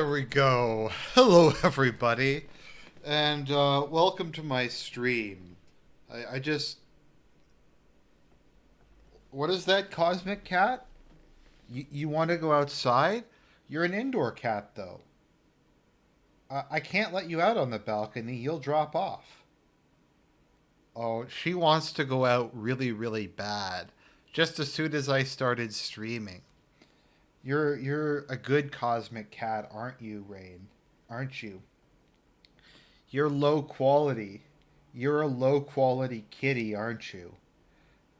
There we go. Hello, everybody, and welcome to my stream. I just. What is that, Cosmic Cat? You want to go outside? You're an indoor cat, though. I can't let you out on the balcony. You'll drop off. Oh, she wants to go out really, really bad. Just as soon as I started streaming. You're a good cosmic cat, aren't you, Rain? Aren't you? You're low quality. You're a low quality kitty, aren't you?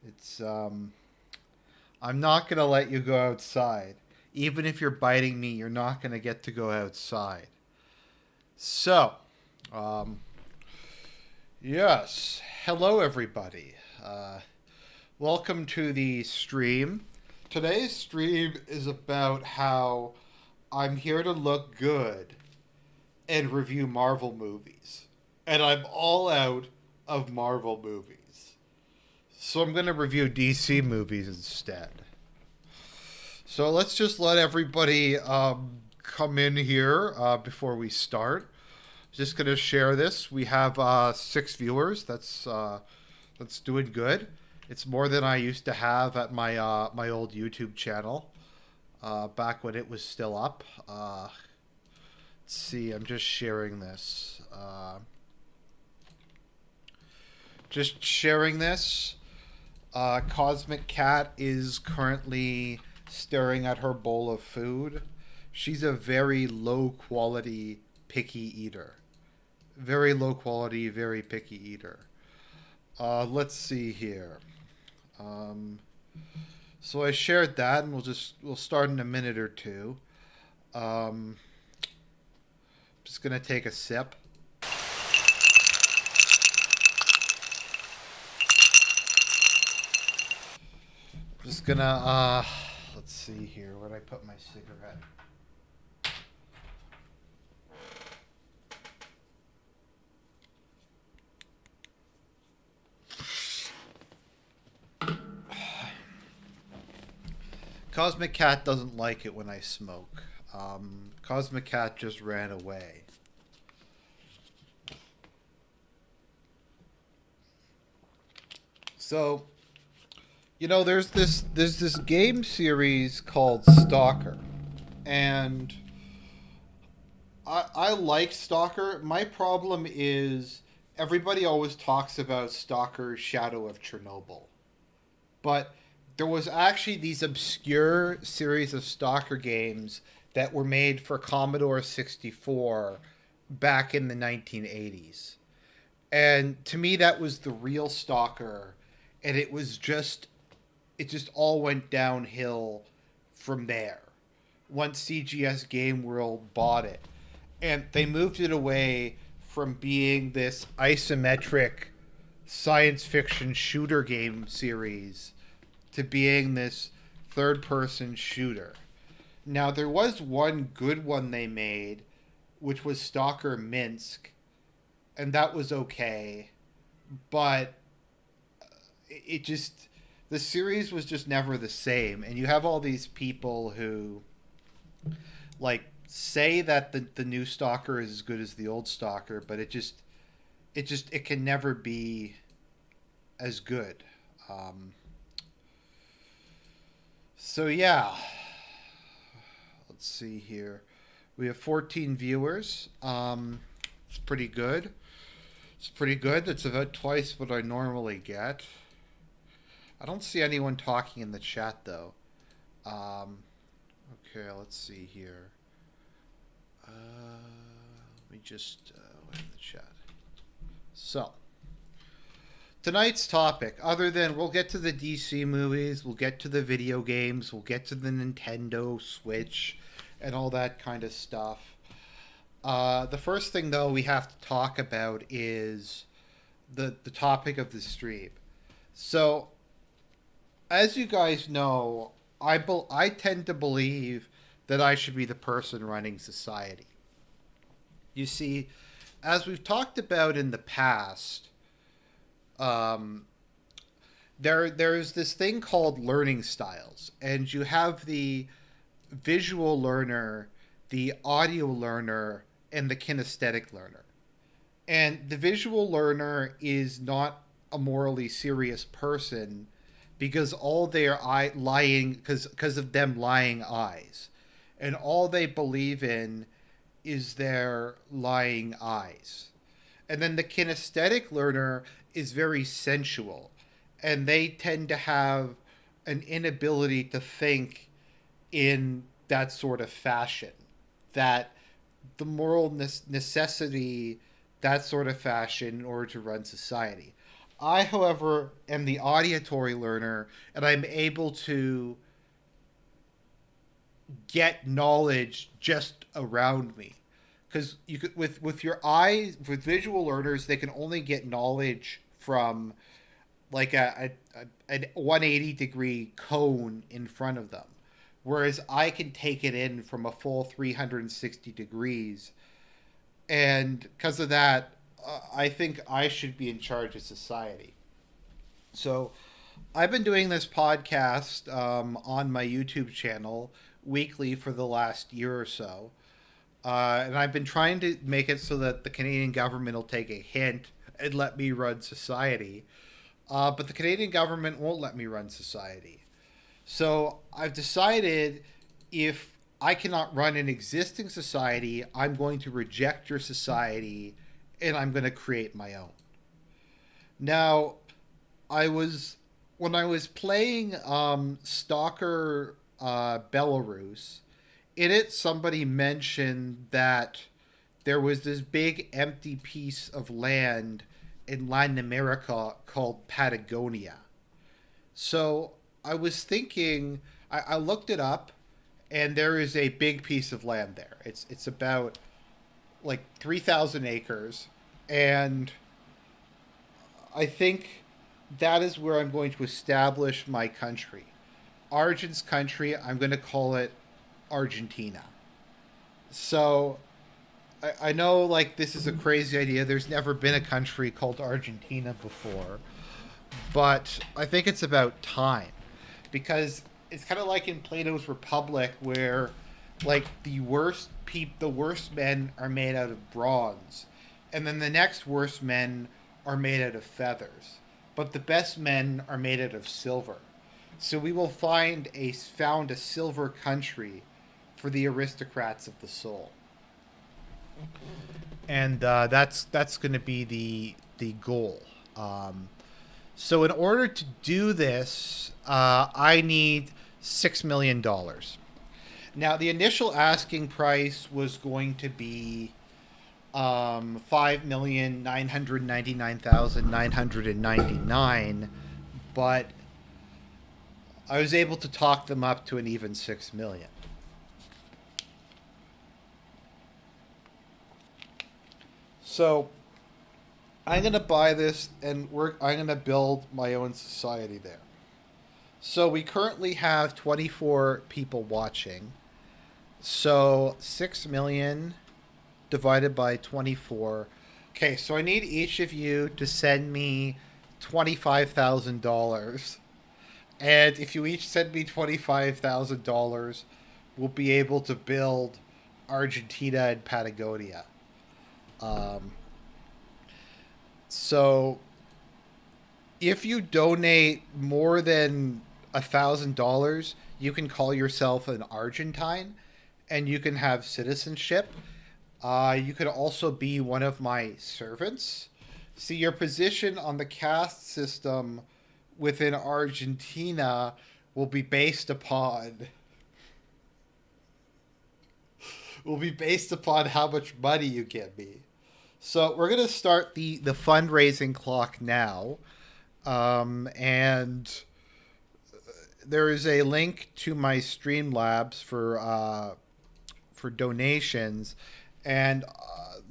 It's I'm not gonna let you go outside. Even if you're biting me, you're not gonna get to go outside. So, um, yes. Hello, everybody. Welcome to the stream. Today's stream is about how I'm here to look good and review Marvel movies. And I'm all out of Marvel movies. So I'm going to review DC movies instead. So let's just let everybody come in here before we start. Just going to share this. We have 6 viewers. That's doing good. It's more than I used to have at my my old YouTube channel back when it was still up. Let's see. I'm just sharing this. Just sharing this. Cosmic Cat is currently staring at her bowl of food. She's a very low quality picky eater. Very low quality, very picky eater. Let's see here. So I shared that, and we'll start in a minute or two. Just gonna take a sip. Just gonna let's see here. Where'd I put my cigarette? Cosmic Cat doesn't like it when I smoke. Cosmic Cat just ran away. So, there's this game series called Stalker, and I like Stalker. My problem is everybody always talks about Stalker Shadow of Chernobyl, but there was actually these obscure series of Stalker games that were made for Commodore 64 back in the 1980s. And to me, that was the real Stalker. And it just all went downhill from there once CGS Game World bought it. And they moved it away from being this isometric science fiction shooter game series to being this third-person shooter. Now, there was one good one they made, which was Stalker Minsk, and that was okay, but the series was just never the same, and you have all these people who, say that the new Stalker is as good as the old Stalker, but it can never be as good. So yeah, let's see here. We have 14 viewers. It's pretty good. It's pretty good. It's about twice what I normally get. I don't see anyone talking in the chat though. Okay, let's see here. Let me just wait in the chat. So. Tonight's topic, other than we'll get to the DC movies, we'll get to the video games, we'll get to the Nintendo Switch, and all that kind of stuff. The first thing, though, we have to talk about is the topic of the stream. So, as you guys know, I tend to believe that I should be the person running society. You see, as we've talked about in the past, there's this thing called learning styles, and you have the visual learner the audio learner, and the kinesthetic learner. And the visual learner is not a morally serious person because all their lying because of them lying eyes, and all they believe in is their lying eyes. And then the kinesthetic learner is very sensual, and they tend to have an inability to think in that sort of fashion, that the moral necessity, that sort of fashion in order to run society. I, however, am the auditory learner, and I'm able to get knowledge just around me. Because you could, with your eyes, with visual learners, they can only get knowledge from like a 180-degree cone in front of them, whereas I can take it in from a full 360 degrees. And because of that, I think I should be in charge of society. So I've been doing this podcast on my YouTube channel weekly for the last year or so. And I've been trying to make it so that the Canadian government will take a hint and let me run society. But the Canadian government won't let me run society. So I've decided if I cannot run an existing society, I'm going to reject your society and I'm going to create my own. Now, when I was playing Stalker Belarus, in it somebody mentioned that there was this big empty piece of land in Latin America called Patagonia. So I was thinking, I looked it up, and there is a big piece of land there. It's about like 3,000 acres, and I think that is where I'm going to establish my country. Argent's country, I'm going to call it Argentina. So I know like this is a crazy idea. There's never been a country called Argentina before, but I think it's about time, because it's kind of like in Plato's Republic where like the worst men are made out of bronze, and then the next worst men are made out of feathers, but the best men are made out of silver. So we will found a silver country for the aristocrats of the soul, and that's going to be the goal. So in order to do this, I need $6 million. Now the initial asking price was going to be $5,999,999, but I was able to talk them up to an even $6 million. So I'm gonna buy this, and I'm gonna build my own society there. So we currently have 24 people watching. So 6 million divided by 24. Okay, so I need each of you to send me $25,000. And if you each send me $25,000, we'll be able to build Argentina and Patagonia. So if you donate more than $1,000, you can call yourself an Argentine, and you can have citizenship. You could also be one of my servants. See, your position on the caste system within Argentina will be based upon how much money you give me. So we're gonna start the fundraising clock now, and there is a link to my Streamlabs for donations. And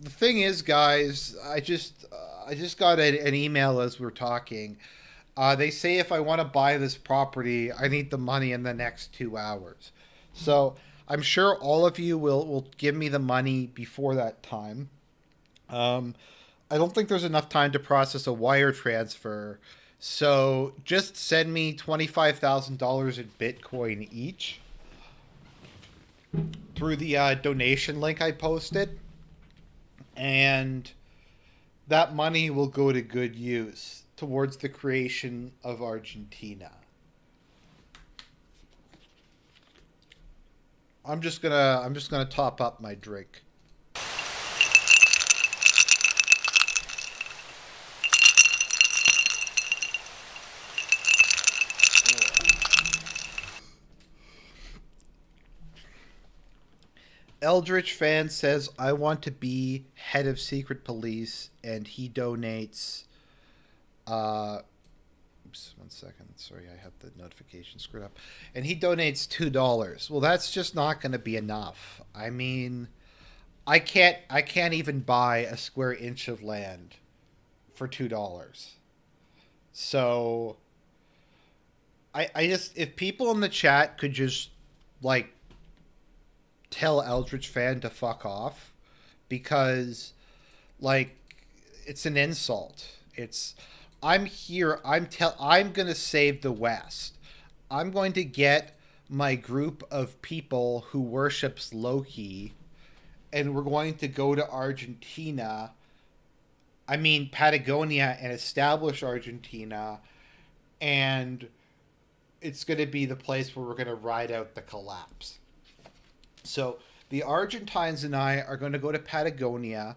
the thing is, guys, I just got an email as we're talking. They say if I want to buy this property, I need the money in the next 2 hours. So I'm sure all of you will give me the money before that time. I don't think there's enough time to process a wire transfer. So just send me $25,000 in Bitcoin each. through the donation link I posted, and that money will go to good use towards the creation of Argentina. I'm just gonna top up my drink. Eldritch fan says, I want to be head of secret police, and he donates. Oops, 1 second. Sorry, I have the notification screwed up. And he donates $2. Well, that's just not going to be enough. I mean, I can't even buy a square inch of land for $2. So I just, if people in the chat could just like tell Eldritch fan to fuck off, because like it's an insult. It's I'm here. I'm going to save the West. I'm going to get my group of people who worships Loki, and we're going to go to Argentina. I mean Patagonia, and establish Argentina, and it's going to be the place where we're going to ride out the collapse. So the Argentines and I are going to go to Patagonia.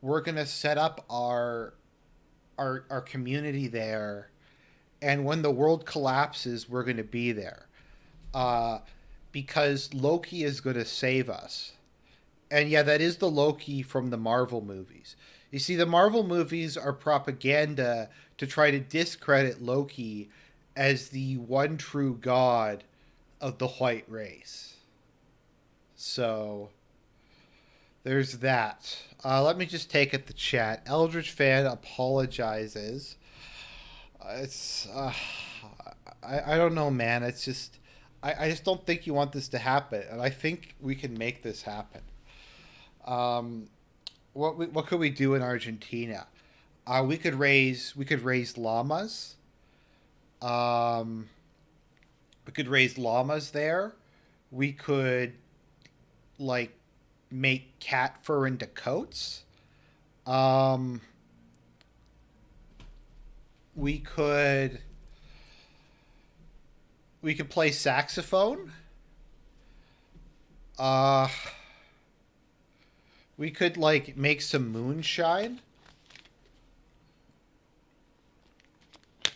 We're going to set up our community there, and when the world collapses, we're going to be there, because Loki is going to save us. And yeah, that is the Loki from the Marvel movies. You see, the Marvel movies are propaganda to try to discredit Loki as the one true god of the white race. So there's that. Let me just take at the chat. Eldritch fan apologizes. It's I don't know, man. It's just I just don't think you want this to happen, and I think we can make this happen. What could we do in Argentina? We could raise llamas. Um, we could raise llamas there. We could like make cat fur into coats. Um, we could we could play saxophone. Uh, we could like make some moonshine.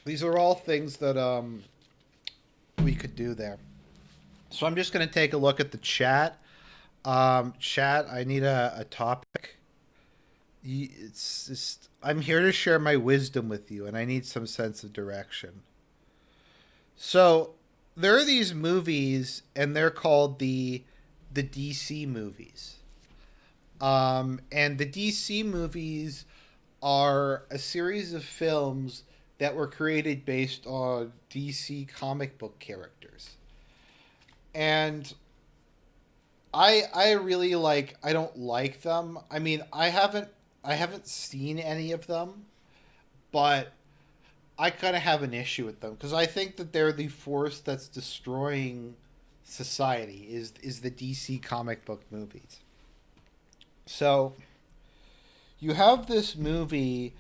These are all things that we could do there. So I'm just gonna take a look at the chat. Chat, I need a topic. It's just I'm here to share my wisdom with you, and I need some sense of direction. So there are these movies, and they're called the DC movies. And the DC movies are a series of films that were created based on DC comic book characters. And I really I don't like them. I mean, I haven't seen any of them, but I kind of have an issue with them because I think that they're the force that's destroying society is the DC comic book movies. So, you have this movie,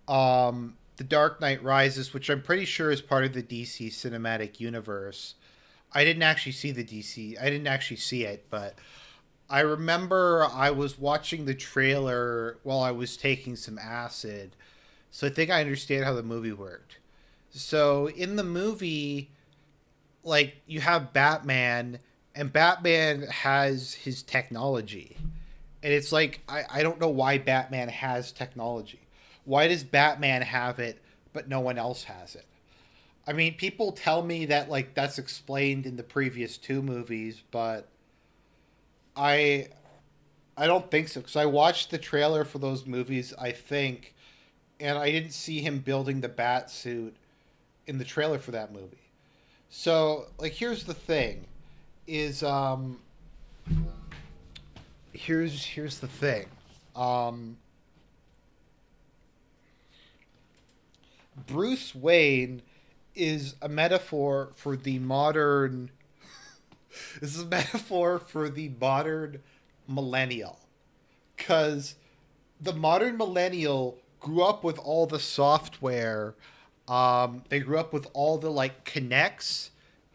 The Dark Knight Rises, which I'm pretty sure is part of the DC cinematic universe. I didn't actually see it, but I remember I was watching the trailer while I was taking some acid, so I think I understand how the movie worked. So in the movie, you have Batman, and Batman has his technology. And it's I don't know why Batman has technology. Why does Batman have it, but no one else has it? I mean, people tell me that that's explained in the previous two movies, but I I don't think so because I watched the trailer for those movies, I think, and I didn't see him building the bat suit in the trailer for that movie. So, here's the thing is here's the thing. Um Bruce Wayne is a metaphor for the modern This is a metaphor for the modern millennial. Because the modern millennial grew up with all the software. They grew up with all the like Kinects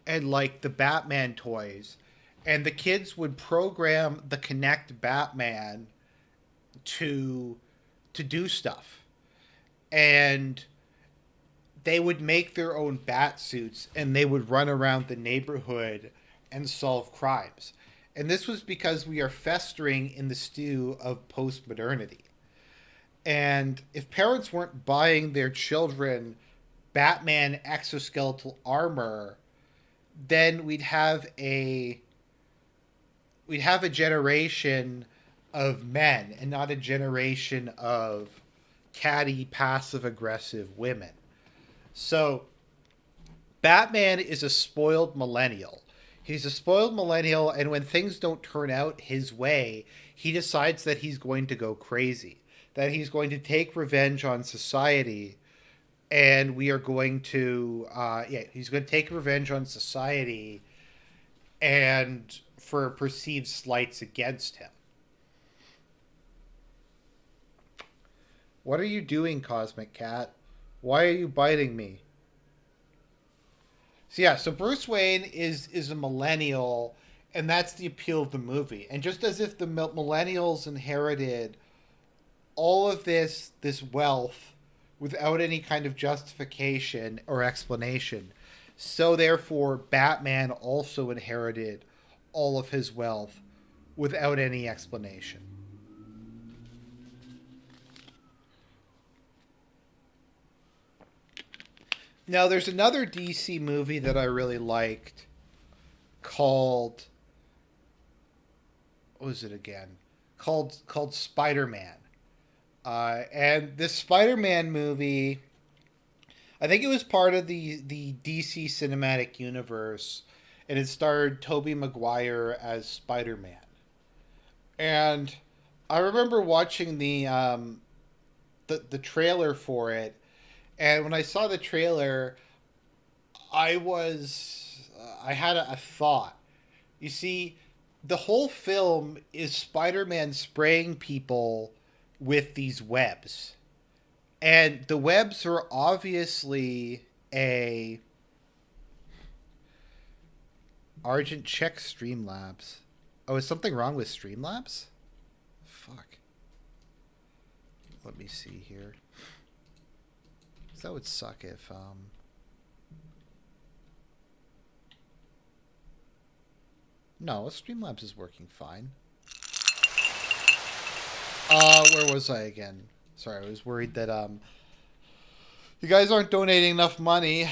and like the Batman toys. And the kids would program the Kinect Batman to do stuff. And they would make their own bat suits and they would run around the neighborhood and solve crimes. And this was because we are festering in the stew of postmodernity. And if parents weren't buying their children Batman exoskeletal armor, then we'd have a generation of men and not a generation of catty, passive aggressive women. So Batman is a spoiled millennial. He's a spoiled millennial, and when things don't turn out his way, he decides that he's going to go crazy, that he's going to take revenge on society, and we are going to, he's going to take revenge on society and for perceived slights against him. What are you doing, Cosmic Cat? Why are you biting me? So Bruce Wayne is a millennial, and that's the appeal of the movie. And just as if the millennials inherited all of this wealth without any kind of justification or explanation, so therefore Batman also inherited all of his wealth without any explanation. Now, there's another DC movie that I really liked called... What was it again? Called SpiderMan. And this Spider-Man movie, I think it was part of the DC cinematic universe, and it starred Tobey Maguire as Spider-Man. And I remember watching the trailer for it, and when I saw the trailer, I had a thought. You see, the whole film is Spider-Man spraying people with these webs. And the webs are obviously a... Argent, check Streamlabs. Oh, is something wrong with Streamlabs? Fuck. Let me see here. That would suck if... No, Streamlabs is working fine. Where was I again? Sorry, I was worried that you guys aren't donating enough money.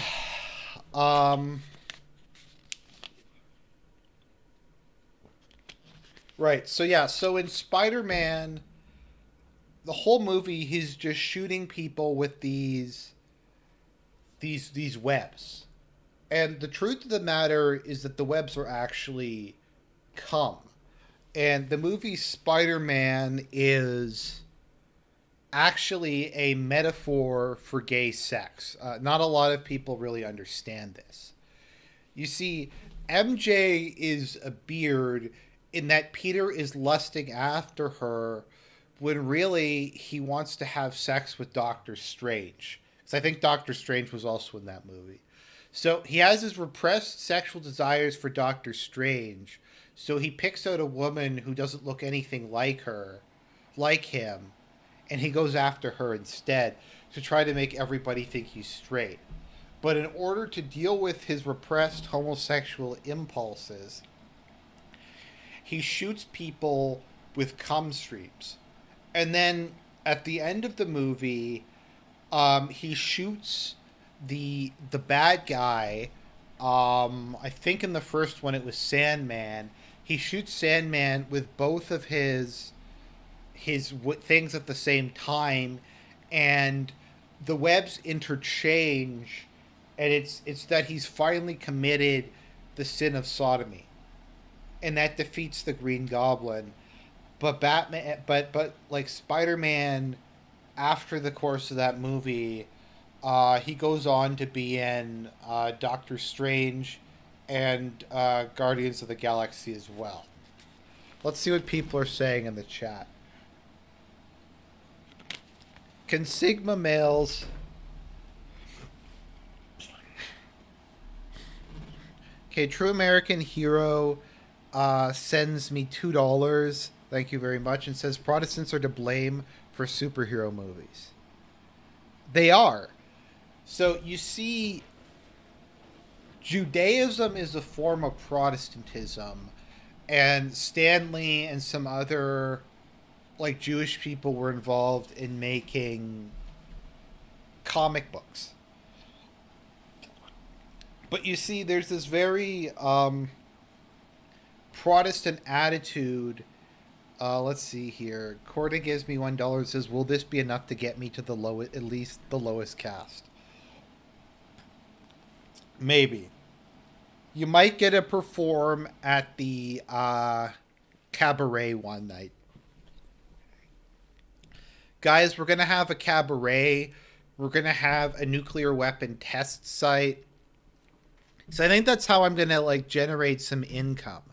Right. So in Spider-Man, the whole movie he's just shooting people with these webs. And the truth of the matter is that the webs are actually cum. And the movie Spider-Man is actually a metaphor for gay sex. Not a lot of people really understand this. You see, MJ is a beard in that Peter is lusting after her when really he wants to have sex with Doctor Strange. Because I think Doctor Strange was also in that movie. So he has his repressed sexual desires for Doctor Strange. So he picks out a woman who doesn't look anything like him, and he goes after her instead to try to make everybody think he's straight. But in order to deal with his repressed homosexual impulses, he shoots people with cum streams. And then at the end of the movie, he shoots the bad guy. I think in the first one it was Sandman. He shoots Sandman with both of his things at the same time, and the webs interchange, and it's that he's finally committed the sin of sodomy, and that defeats the Green Goblin. But Batman, but like Spider-Man, after the course of that movie, he goes on to be in Doctor Strange and Guardians of the Galaxy as well. Let's see what people are saying in the chat. Can Sigma males... Okay, True American Hero sends me $2. Thank you very much. And says Protestants are to blame for superhero movies. They are. So you see, Judaism is a form of Protestantism, and Stanley and some other like Jewish people were involved in making comic books. But you see, there's this very Protestant attitude. Let's see here. Corda gives me $1. Says, "Will this be enough to get me to the lowest, at least the lowest cast?" Maybe. You might get to perform at the cabaret one night. Guys, we're gonna have a cabaret. We're gonna have a nuclear weapon test site. So I think that's how I'm gonna like generate some income.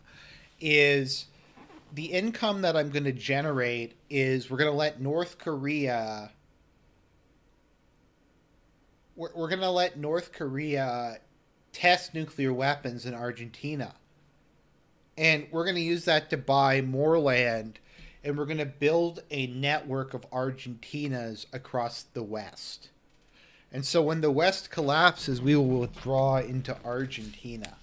Is the income that I'm gonna generate is we're gonna let North Korea. We're gonna let North Korea test nuclear weapons in Argentina, and we're gonna use that to buy more land, and we're gonna build a network of Argentinas across the West. And so when the West collapses, we will withdraw into Argentina.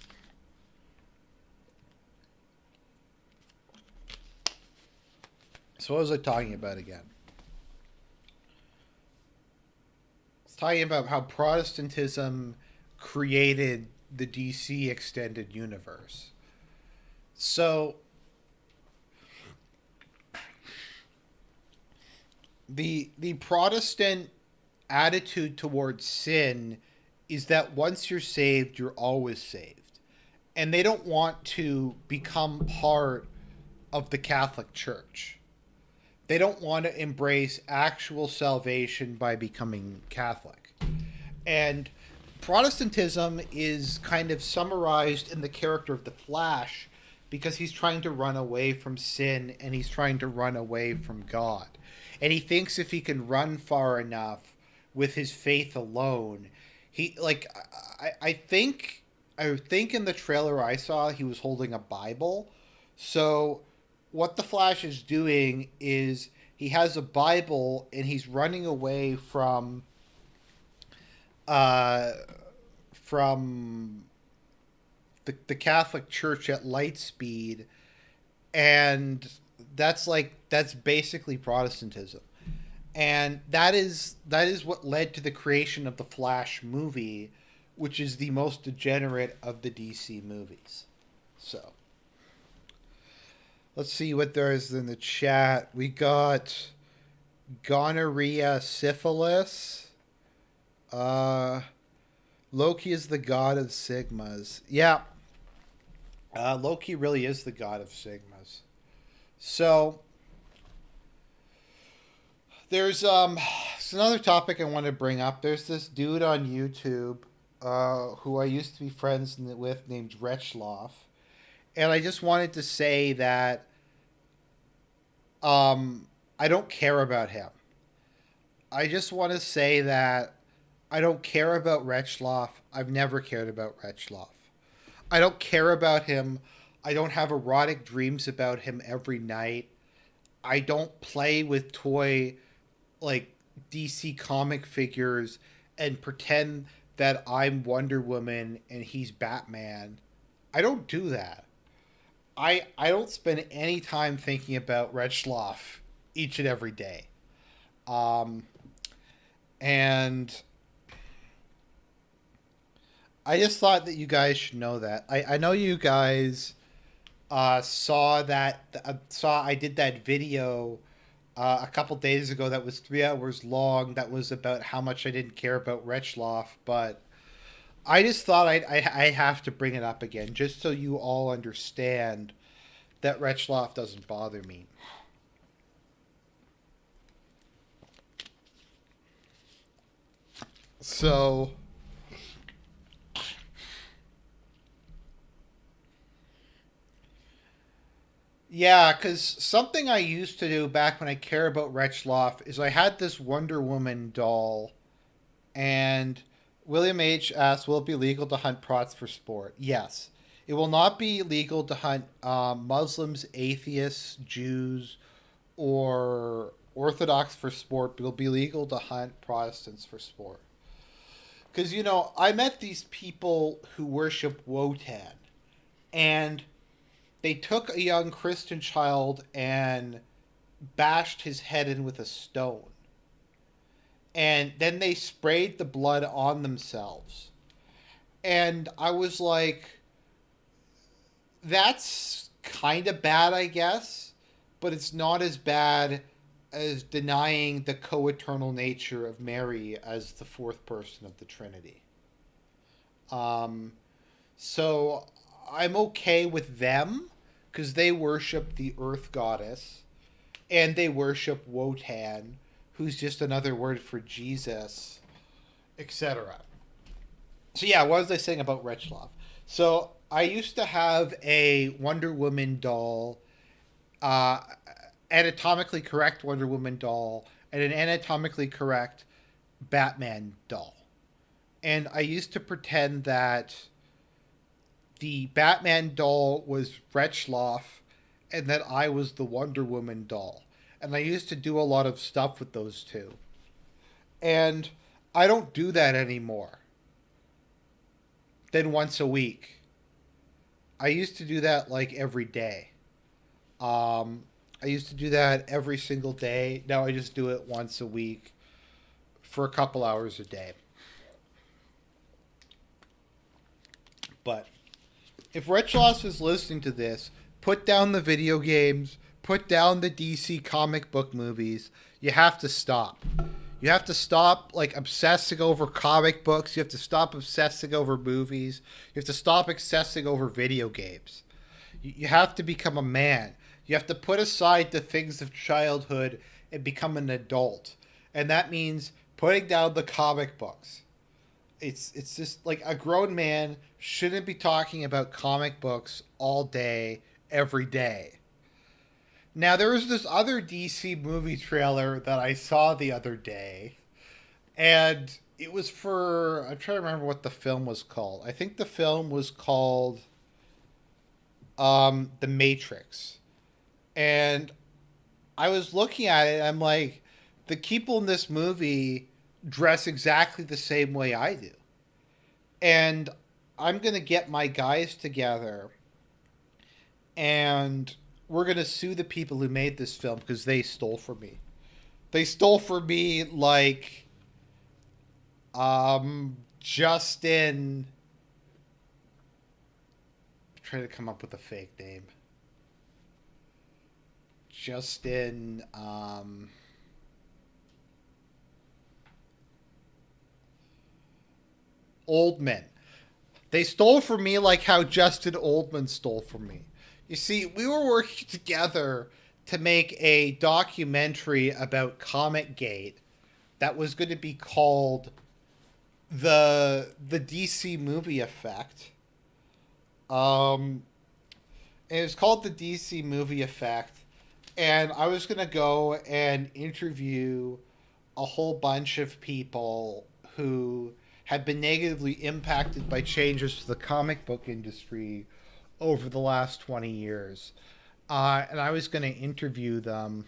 So what was I talking about again? I was talking about how Protestantism created the DC extended universe. So the Protestant attitude towards sin is that once you're saved, you're always saved. And they don't want to become part of the Catholic Church. They don't want to embrace actual salvation by becoming Catholic. And Protestantism is kind of summarized in the character of the Flash because he's trying to run away from sin and he's trying to run away from God. And he thinks if he can run far enough with his faith alone, he like I think in the trailer I saw he was holding a Bible. So what the Flash is doing is he has a Bible and he's running away from the Catholic Church at light speed, and that's basically Protestantism. And that is what led to the creation of the Flash movie, which is the most degenerate of the DC movies. So let's see what there is in the chat. We got gonorrhea, syphilis. Loki is the god of sigmas. Yeah. Loki really is the god of sigmas. So there's another topic I want to bring up. There's this dude on YouTube who I used to be friends with named Wretch. And I just wanted to say that I don't care about him. I just want to say that I don't care about Wretchloff. I've never cared about Wretchloff. I don't care about him. I don't have erotic dreams about him every night. I don't play with toy like DC comic figures and pretend that I'm Wonder Woman and he's Batman. I don't do that. I don't spend any time thinking about Wretchloff each and every day. And I just thought that you guys should know that. I know you guys saw I did that video a couple days ago that was 3 hours long. That was about how much I didn't care about Wretchloff, but I just thought I have to bring it up again just so you all understand that Wretchloff doesn't bother me. So Yeah, because something I used to do back when I care about Wretchloff is I had this Wonder Woman doll, and William H. asked, "Will it be legal to hunt prots for sport?" Yes. It will not be legal to hunt Muslims, atheists, Jews, or Orthodox for sport, but it'll be legal to hunt Protestants for sport. Because, I met these people who worship Wotan, and they took a young Christian child and bashed his head in with a stone. And then they sprayed the blood on themselves. And I was like, that's kind of bad, I guess, but it's not as bad as denying the co eternal nature of Mary as the fourth person of the Trinity. Um, so I'm okay with them because they worship the earth goddess and they worship Wotan, who's just another word for Jesus, etc. So yeah, what was I saying about Wretchlove? So I used to have a Wonder Woman doll, uh, anatomically correct Wonder Woman doll, and an anatomically correct Batman doll. And I used to pretend that the Batman doll was Wretchloff and that I was the Wonder Woman doll. And I used to do a lot of stuff with those two. And I don't do that anymore. Then once a week. I used to do that like every day. I used to do that every single day. Now I just do it once a week for a couple hours a day. But if Retchloss is listening to this, put down the video games, put down the DC comic book movies. You have to stop. You have to stop like obsessing over comic books. You have to stop obsessing over movies. You have to stop obsessing over video games. You have to become a man. You have to put aside the things of childhood and become an adult. And that means putting down the comic books. It's just like a grown man shouldn't be talking about comic books all day, every day. Now, there was this other DC movie trailer that I saw the other day, and it was for, I'm trying to remember what the film was called. I think the film was called The Matrix. And I was looking at it, and I'm like, the people in this movie dress exactly the same way I do. And I'm going to get my guys together and we're going to sue the people who made this film because they stole from me. They stole from me like Justin. I'm trying to come up with a fake name. Justin Oldman. They stole from me like how Justin Oldman stole from me. You see, we were working together to make a documentary about Comic Gate that was going to be called the DC Movie Effect. And it was called the DC Movie Effect, and I was going to go and interview a whole bunch of people who have been negatively impacted by changes to the comic book industry over the last 20 years. And I was going to interview them.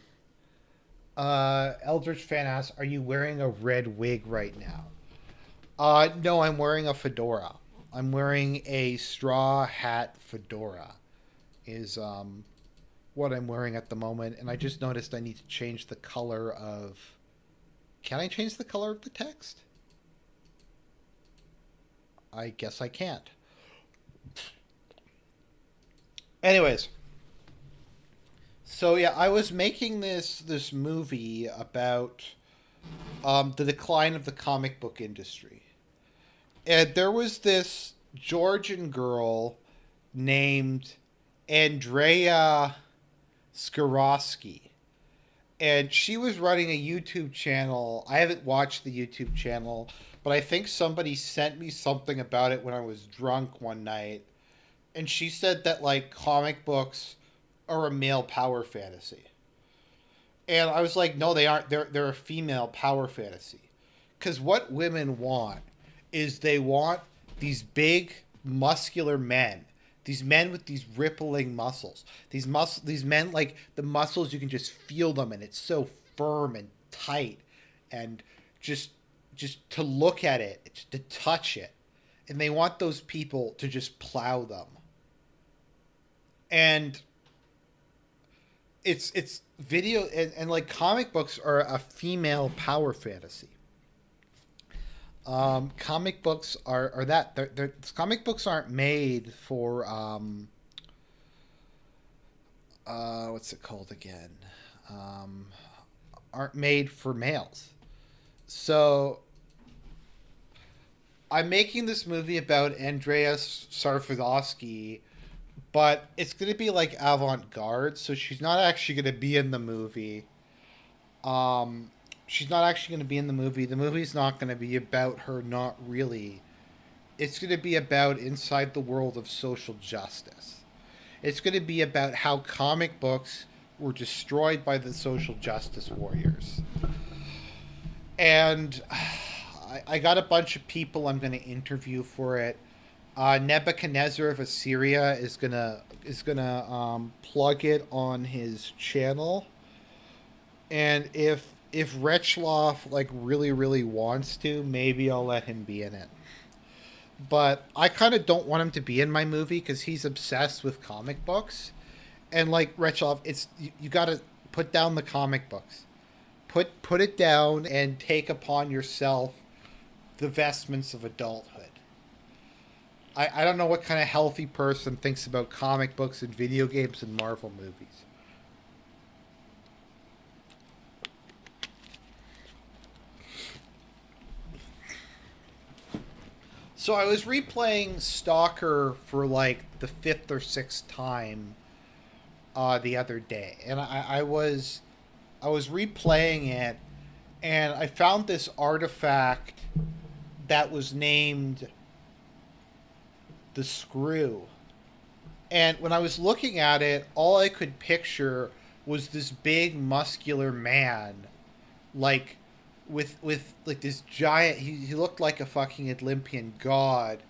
Eldritch Fan asks, are you wearing a red wig right now? No, I'm wearing a fedora. I'm wearing a straw hat fedora is what I'm wearing at the moment. And I just noticed I need to change the color of... Can I change the color of the text? I guess I can't. Anyways, so yeah, I was making this movie about the decline of the comic book industry, and there was this Georgian girl named Andrea Skarosky, and she was running a YouTube channel. I haven't watched the YouTube channel, but I think somebody sent me something about it when I was drunk one night. And she said that, like, comic books are a male power fantasy. And I was like, no, they aren't. They're a female power fantasy. Because what women want is they want these big, muscular men. These men with these rippling muscles. These men, like, the muscles, you can just feel them, and it's so firm and tight. And just to look at it, to touch it. And they want those people to just plow them. And it's video, and like, comic books are a female power fantasy. Comic books are that comic books aren't made for what's it called again? Aren't made for males. So I'm making this movie about Andreas Sarfadowski, but it's going to be like avant-garde, so she's not actually going to be in the movie. She's not actually going to be in the movie. The movie's not going to be about her, not really. It's going to be about inside the world of social justice. It's going to be about how comic books were destroyed by the social justice warriors. And I got a bunch of people I'm going to interview for it. Nebuchadnezzar of Assyria is gonna plug it on his channel, and if Retchloff like really wants to, maybe I'll let him be in it. But I kind of don't want him to be in my movie because he's obsessed with comic books, and like Retchloff, it's you got to put down the comic books, put it down, and take upon yourself the vestments of adulthood. I don't know what kind of healthy person thinks about comic books and video games and Marvel movies. So I was replaying Stalker for like the 5th or 6th time the other day. And I was replaying it, and I found this artifact that was named the Screw. And when I was looking at it, all I could picture was this big muscular man, like with like this giant, he looked like a fucking Olympian god,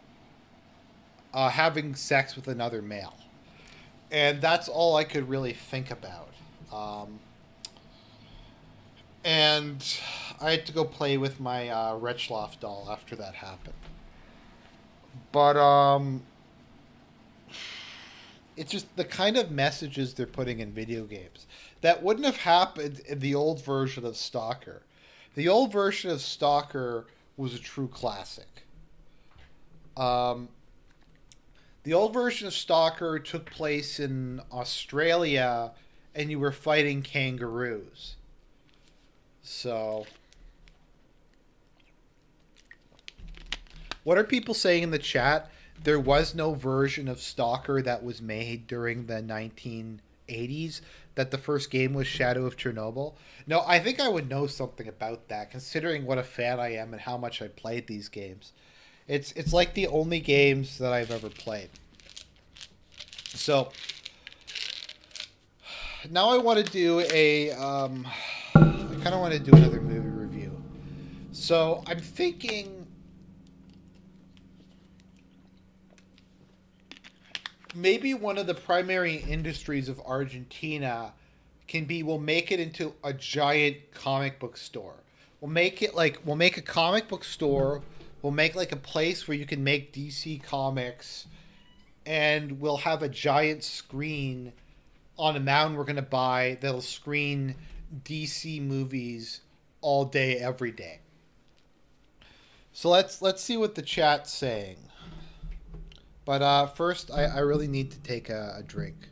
having sex with another male. And that's all I could really think about. And I had to go play with my Retchloff doll after that happened. But it's just the kind of messages they're putting in video games that wouldn't have happened in the old version of Stalker. The old version of Stalker was a true classic. The old version of Stalker took place in Australia, and you were fighting kangaroos. So, what are people saying in the chat? There was no version of Stalker that was made during the 1980s, that the first game was Shadow of Chernobyl. No, I think I would know something about that, considering what a fan I am and how much I played these games. It's like the only games that I've ever played. So, now I want to do I kind of want to do another movie review. So, I'm thinking maybe one of the primary industries of Argentina we'll make it into a giant comic book store. We'll make a comic book store. We'll make like a place where you can make DC comics, and we'll have a giant screen on a mountain we're going to buy that'll screen DC movies all day, every day. So let's see what the chat's saying. But first, I really need to take a drink.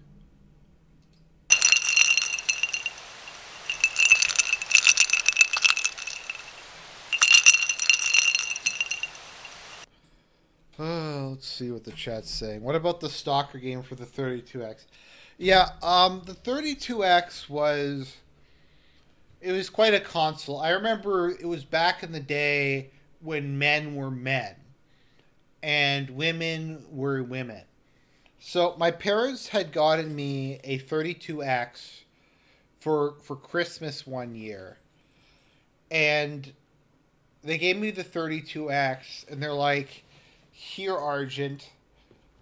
Let's see what the chat's saying. What about the Stalker game for the 32X? Yeah, the 32X was quite a console. I remember it was back in the day when men were men and women were women. So my parents had gotten me a 32X for Christmas one year, and they gave me the 32X, and they're like, "Here, Argent,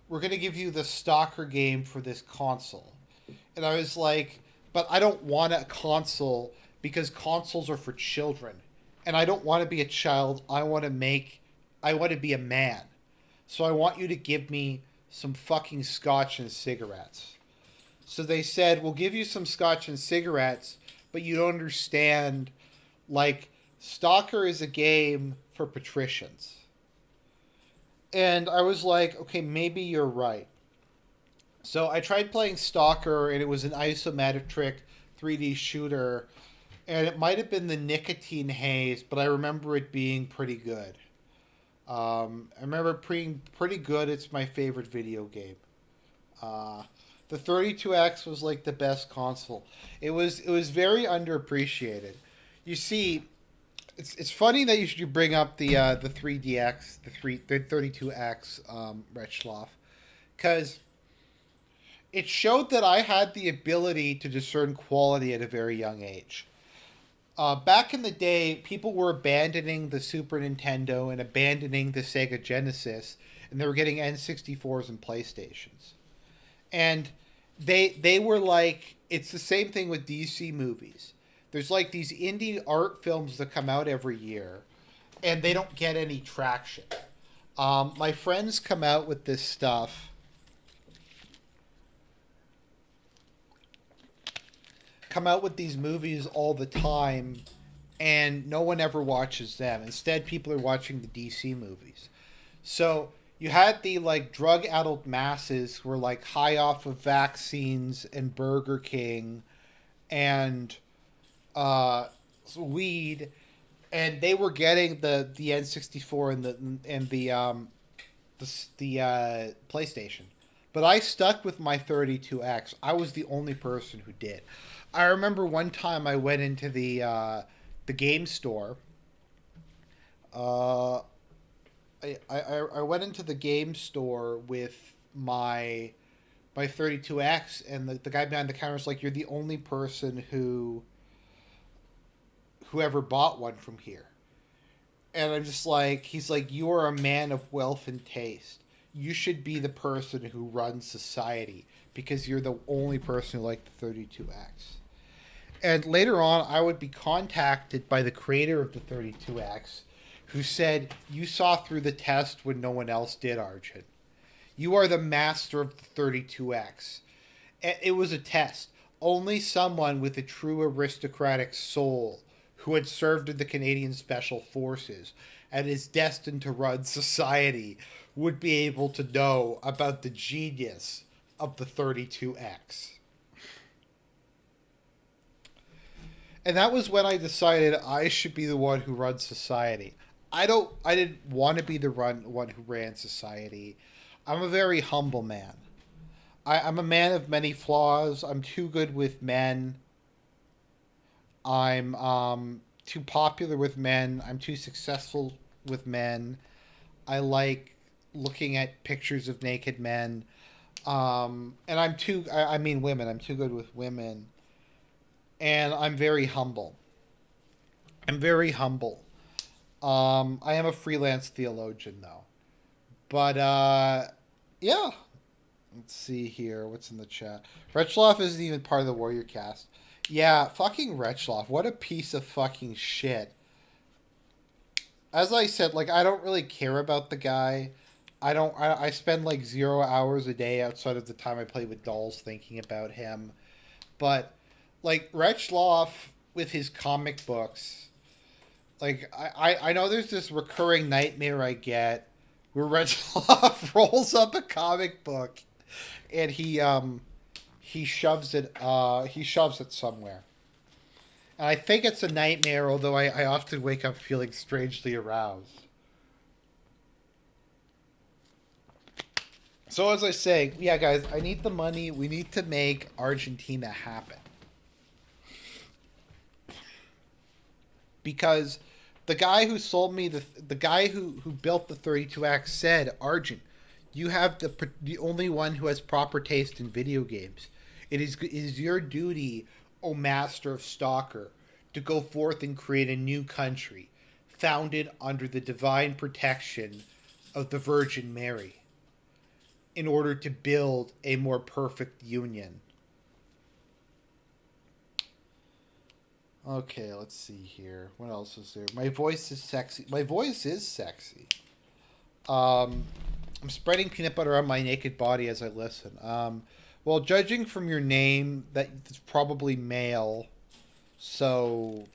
we're gonna give you the Stalker game for this console." And I was like, "But I don't want a console because consoles are for children, and I don't want to be a child. I want to be a man. So I want you to give me some fucking scotch and cigarettes." So they said, "We'll give you some scotch and cigarettes, but you don't understand. Like, Stalker is a game for patricians." And I was like, "Okay, maybe you're right." So I tried playing Stalker, and it was an isometric 3D shooter, and it might have been the nicotine haze, but I remember it being pretty good. I remember pretty good. It's my favorite video game. Uh, the 32X was like the best console. It was very underappreciated. You see, it's funny that you should bring up the 3DX, the 32X, Retschloff, because it showed that I had the ability to discern quality at a very young age. Back in the day, people were abandoning the Super Nintendo and abandoning the Sega Genesis, and they were getting N64s and PlayStations. And they were like, it's the same thing with DC movies. There's like these indie art films that come out every year, and they don't get any traction. My friends come out with this stuff. Come out with these movies all the time, and no one ever watches them. Instead, people are watching the DC movies. So you had the like drug addled masses who were like high off of vaccines and Burger King and weed, and they were getting the N64 and the PlayStation. But I stuck with my 32X. I was the only person who did. I remember one time I went into the game store. Uh, I went into the game store with my 32X, and the guy behind the counter was like, "You're the only person who ever bought one from here." And I'm just like, he's like, "You are a man of wealth and taste. You should be the person who runs society because you're the only person who liked the 32X." And later on, I would be contacted by the creator of the 32X who said, "You saw through the test when no one else did, Argent. You are the master of the 32X. It was a test. Only someone with a true aristocratic soul who had served in the Canadian Special Forces and is destined to run society would be able to know about the genius of the 32X." And that was when I decided I should be the one who runs society. I didn't want to be the one who ran society. I'm a very humble man. I'm a man of many flaws. I'm too good with men. I'm too popular with men. I'm too successful with men. I like looking at pictures of naked men. And I mean women. I'm too good with women. And I'm very humble. I'm very humble. I am a freelance theologian, though. But, yeah. Let's see here. What's in the chat? Retchloff isn't even part of the Warrior cast. Yeah, fucking Retchloff. What a piece of fucking shit. As I said, like, I don't really care about the guy. I spend like 0 hours a day outside of the time I play with dolls thinking about him. But, like, Retchloff with his comic books, like, I know there's this recurring nightmare I get where Retchloff rolls up a comic book and he shoves it somewhere. And I think it's a nightmare, although I often wake up feeling strangely aroused. So as I say, yeah, guys, I need the money. We need to make Argentina happen. Because the guy who sold me the guy who built the 32X said, "Argent, You have the only one who has proper taste in video games. It is your duty, O Master of Stalker, to go forth and create a new country, founded under the divine protection of the Virgin Mary, in order to build a more perfect union. Okay, let's see here. What else is there? My voice is sexy. My voice is sexy. I'm spreading peanut butter on my naked body as I listen. Well, judging from your name, that's probably male. So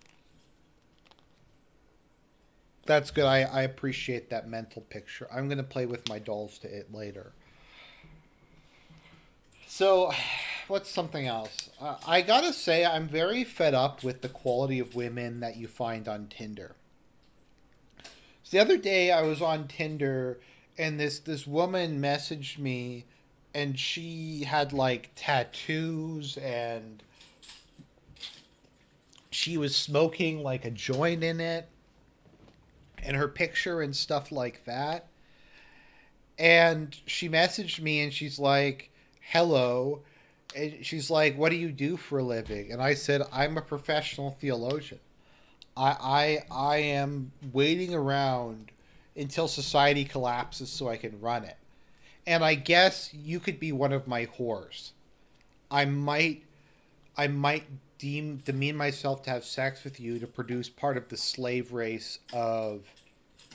that's good. I appreciate that mental picture. I'm going to play with my dolls to it later. So, what's something else? I gotta say, I'm very fed up with the quality of women that you find on Tinder. So the other day, I was on Tinder, and this woman messaged me, and she had like tattoos, and she was smoking like a joint in it, and her picture and stuff like that. And she messaged me, and she's like, "Hello." And she's like, "What do you do for a living?" And I said, "I'm a professional theologian. I am waiting around until society collapses so I can run it. And I guess you could be one of my whores. I might I might demean myself to have sex with you to produce part of the slave race of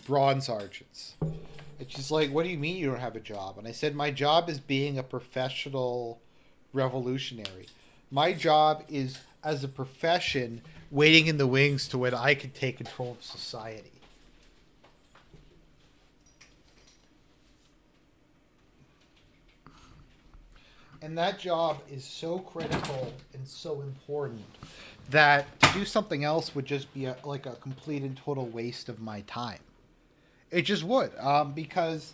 bronze argents." And she's like, "What do you mean you don't have a job?" And I said, "My job is being a professional revolutionary. My job is, as a profession, waiting in the wings to when I can take control of society." And that job is so critical and so important that to do something else would just be like a complete and total waste of my time. It just would, because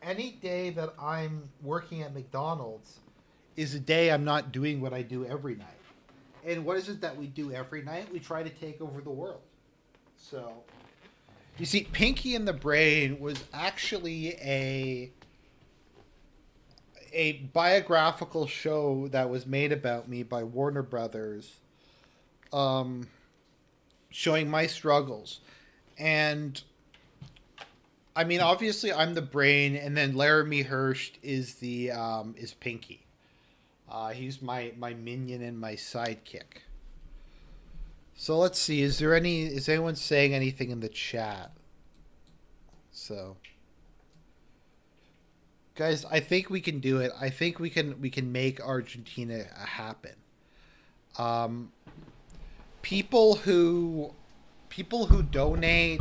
any day that I'm working at McDonald's is a day I'm not doing what I do every night. And what is it that we do every night? We try to take over the world. So, you see, Pinky and the Brain was actually a biographical show that was made about me by Warner Brothers, showing my struggles. And I mean, obviously, I'm the brain, and then Laramie Hurst is Pinky. He's my minion and my sidekick. So let's see. Is anyone saying anything in the chat? So, guys, I think we can do it. I think we can make Argentina happen. Um, people who donate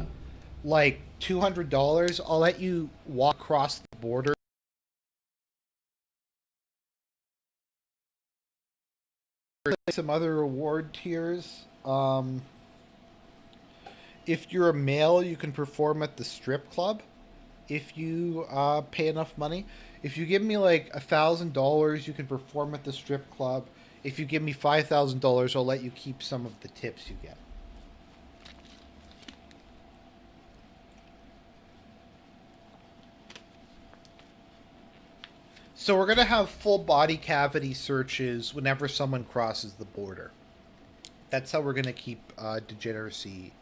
like $200, I'll let you walk across the border. Some other reward tiers. If you're a male, you can perform at the strip club. If you pay enough money. If you give me like $1,000, you can perform at the strip club. If you give me $5,000, I'll let you keep some of the tips you get. So we're going to have full body cavity searches whenever someone crosses the border. That's how we're going to keep degeneracy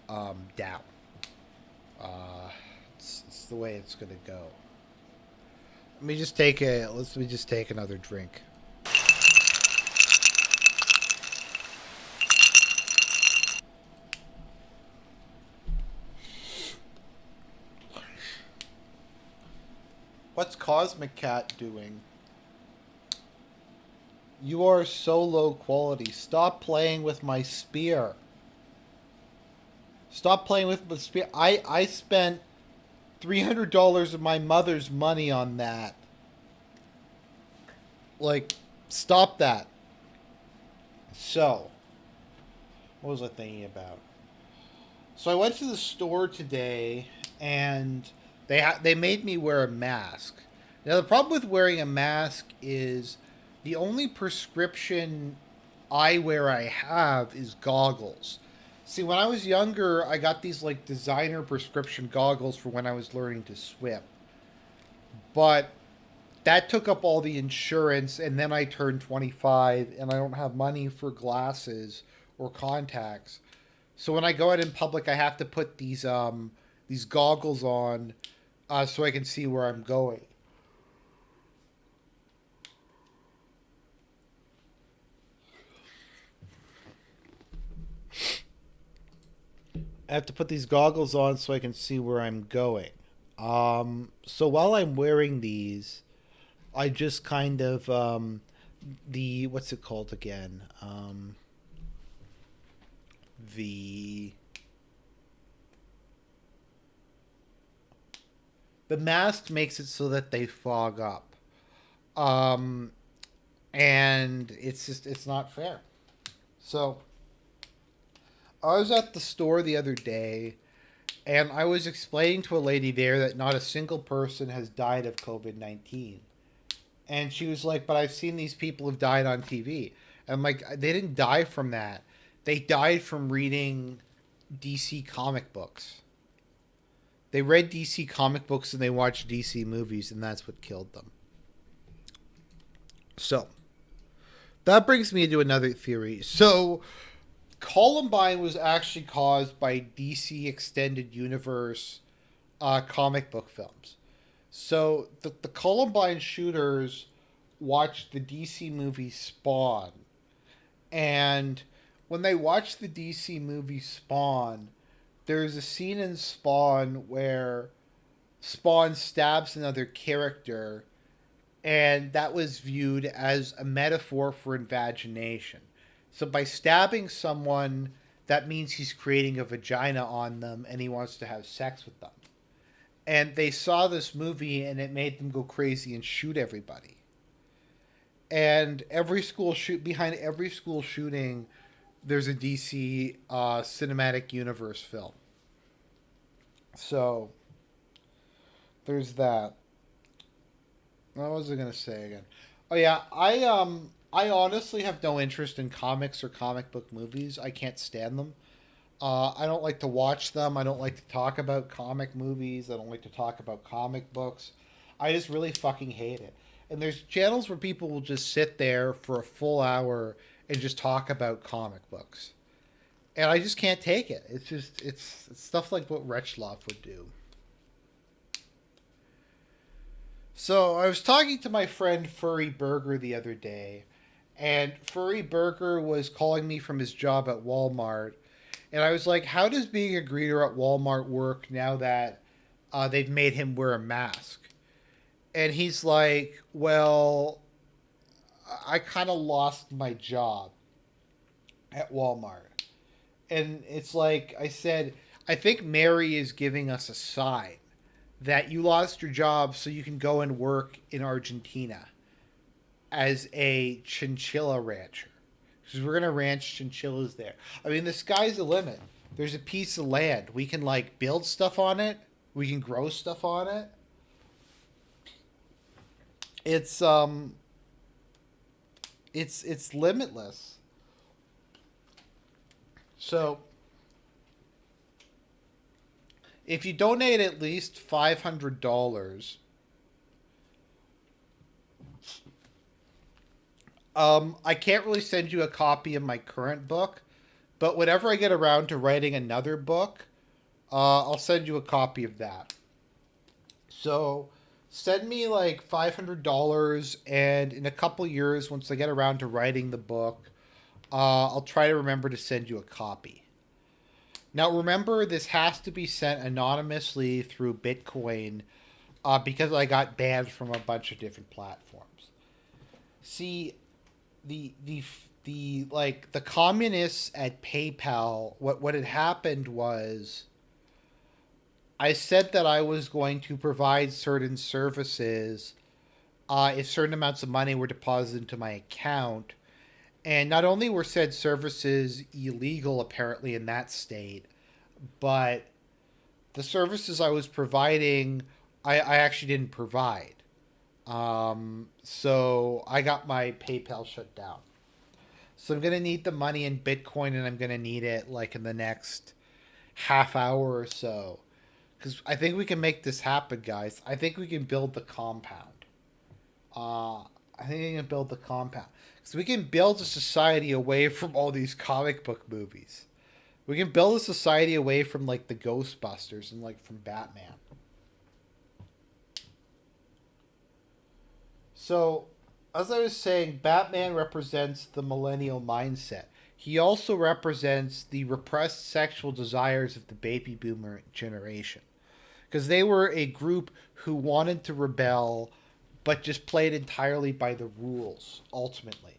down. It's the way it's going to go. Let me just take another drink. What's Cosmic Cat doing? You are so low quality. Stop playing with my spear. Stop playing with my spear. I spent $300 of my mother's money on that. Like, stop that. So, what was I thinking about? So I went to the store today, and they made me wear a mask. Now the problem with wearing a mask is the only prescription eyewear I have is goggles. See, when I was younger, I got these like designer prescription goggles for when I was learning to swim. But that took up all the insurance, and then I turned 25 and I don't have money for glasses or contacts. So when I go out in public, I have to put these goggles on so I can see where I'm going. I have to put these goggles on so I can see where I'm going. So while I'm wearing these, I just kind of the what's it called again? The the mask makes it so that they fog up, um, and it's not fair. So I was at the store the other day, and I was explaining to a lady there that not a single person has died of COVID-19. And she was like, but I've seen these people have died on TV. And I'm like, they didn't die from that. They died from reading DC comic books. They read DC comic books and they watched DC movies, and that's what killed them. So, that brings me to another theory. So, Columbine was actually caused by DC Extended Universe comic book films. So the Columbine shooters watched the DC movie Spawn. And when they watched the DC movie Spawn, there's a scene in Spawn where Spawn stabs another character, and that was viewed as a metaphor for invagination. So by stabbing someone, that means he's creating a vagina on them and he wants to have sex with them. And they saw this movie and it made them go crazy and shoot everybody. And behind every school shooting, there's a DC cinematic universe film. So there's that. What was I gonna say again? Oh yeah, I honestly have no interest in comics or comic book movies. I can't stand them. I don't like to watch them. I don't like to talk about comic movies. I don't like to talk about comic books. I just really fucking hate it. And there's channels where people will just sit there for a full hour and just talk about comic books. And I just can't take it. It's stuff like what Wretch would do. So I was talking to my friend Furry Burger the other day, and Furry Burger was calling me from his job at Walmart. And I was like, how does being a greeter at Walmart work now that they've made him wear a mask? And he's like, well, I kind of lost my job at Walmart. And it's like I said, I think Mary is giving us a sign that you lost your job so you can go and work in Argentina as a chinchilla rancher. Because we're going to ranch chinchillas there. I mean, the sky's the limit. There's a piece of land. We can, like, build stuff on it. We can grow stuff on it. It's limitless. So, if you donate at least $500, I can't really send you a copy of my current book, but whenever I get around to writing another book, I'll send you a copy of that. So, send me like $500, and in a couple years, once I get around to writing the book, I'll try to remember to send you a copy. Now, remember, this has to be sent anonymously through Bitcoin because I got banned from a bunch of different platforms. See, the communists at PayPal, what had happened was I said that I was going to provide certain services if certain amounts of money were deposited into my account. And not only were said services illegal, apparently, in that state, but the services I was providing, I actually didn't provide. So I got my PayPal shut down. So I'm going to need the money in Bitcoin, and I'm going to need it like in the next half hour or so. because I think we can make this happen, guys. I think we can build the compound. I think we can build the compound. Because we can build a society away from all these comic book movies. We can build a society away from, like, the Ghostbusters and, like, from Batman. So, as I was saying, Batman represents the millennial mindset. He also represents the repressed sexual desires of the baby boomer generation. Because they were a group who wanted to rebel, but just played entirely by the rules, ultimately.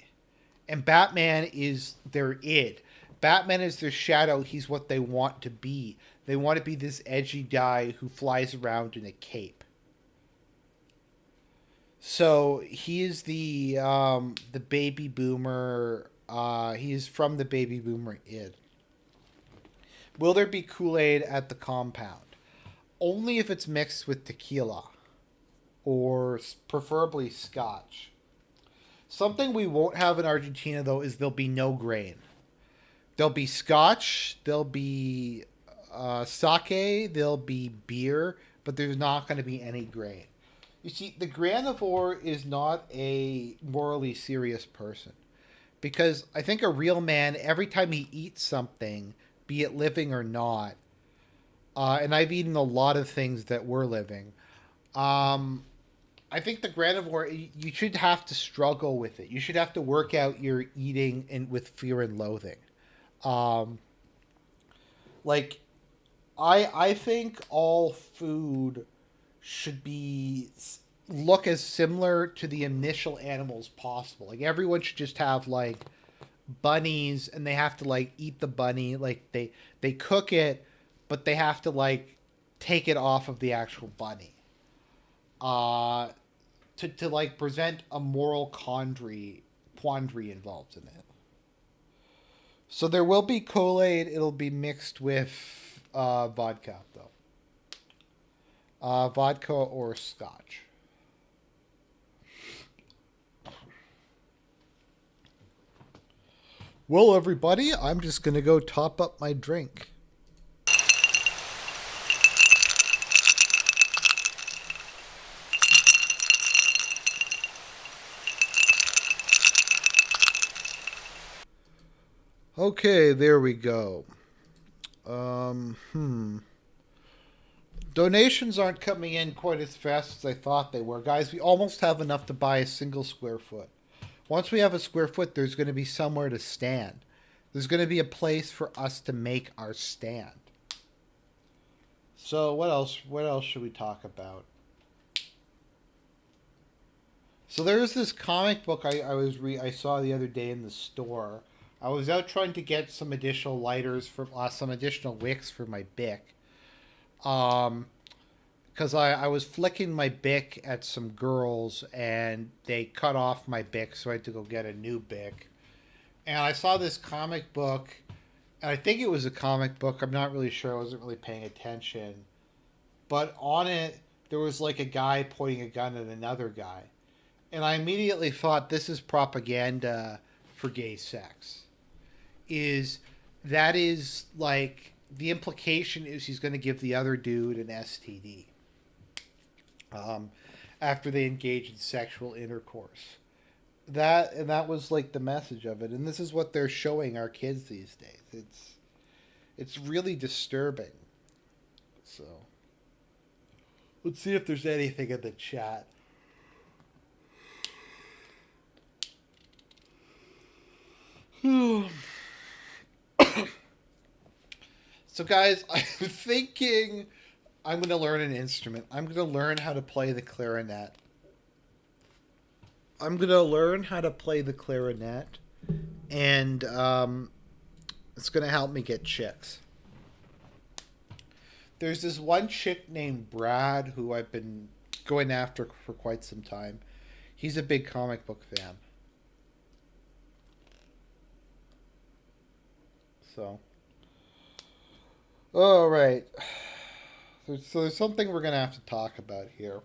And Batman is their id. Batman is their shadow. He's what they want to be. They want to be this edgy guy who flies around in a cape. So he is the baby boomer. He is from the baby boomer id. Will there be Kool-Aid at the compound? Only if it's mixed with tequila, or preferably scotch. Something we won't have in Argentina, though, is there'll be no grain. There'll be scotch, there'll be sake, there'll be beer, but there's not going to be any grain. You see, the granivore is not a morally serious person. Because I think a real man, every time he eats something, be it living or not, and I've eaten a lot of things that were living, I think the granivore, you should have to struggle with it. You should have to work out your eating with fear and loathing. Um, like, I think all food should be look as similar to the initial animals possible. Like, everyone should just have, like, bunnies, and they have to, like, eat the bunny. Like, they cook it, but they have to, like, take it off of the actual bunny. To like present a moral quandary involved in it. So there will be Kool-Aid. It'll be mixed with vodka, though. Vodka or scotch. Well, everybody, I'm just going to go top up my drink. Okay, there we go. Donations aren't coming in quite as fast as I thought they were. Guys, we almost have enough to buy a single square foot. Once we have a square foot, there's going to be somewhere to stand. There's going to be a place for us to make our stand. So what else? What else should we talk about? So there's this comic book I saw the other day in the store. I was out trying to get some additional lighters for some additional wicks for my Bic. Because I was flicking my Bic at some girls and they cut off my Bic, so I had to go get a new Bic. And I saw this comic book, and I think it was a comic book. I'm not really sure. I wasn't really paying attention. But on it, there was like a guy pointing a gun at another guy. And I immediately thought, this is propaganda for gay sex. That is like, the implication is he's going to give the other dude an STD. After they engage in sexual intercourse. That was like the message of it. And this is what they're showing our kids these days. It's really disturbing. So, let's see if there's anything in the chat. So guys, I'm thinking I'm going to learn an instrument. I'm going to learn how to play the clarinet. And it's going to help me get chicks. There's this one chick named Brad who I've been going after for quite some time. He's a big comic book fan. So, all right. So there's something we're going to have to talk about here.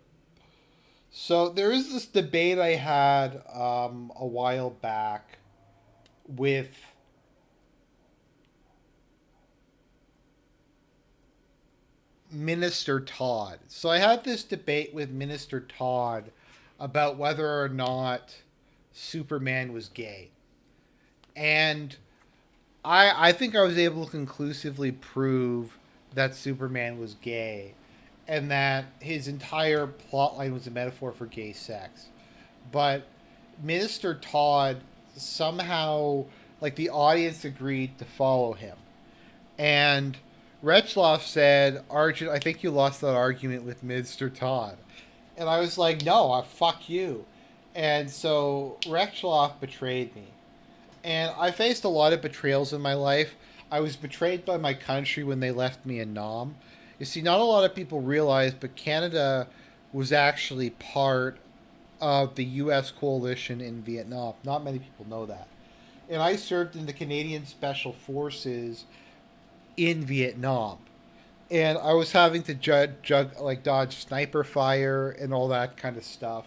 So there is this debate I had a while back with Minister Todd. So I had this debate with Minister Todd about whether or not Superman was gay. And I think I was able to conclusively prove that Superman was gay and that his entire plotline was a metaphor for gay sex. But Minister Todd somehow, like, the audience agreed to follow him. And Retchloff said, Argent, I think you lost that argument with Minister Todd. And I was like, no, fuck you. And so Retchloff betrayed me. And I faced a lot of betrayals in my life. I was betrayed by my country when they left me in Nam. You see, not a lot of people realize, but Canada was actually part of the U.S. coalition in Vietnam. Not many people know that. And I served in the Canadian Special Forces in Vietnam. And I was having to dodge sniper fire and all that kind of stuff.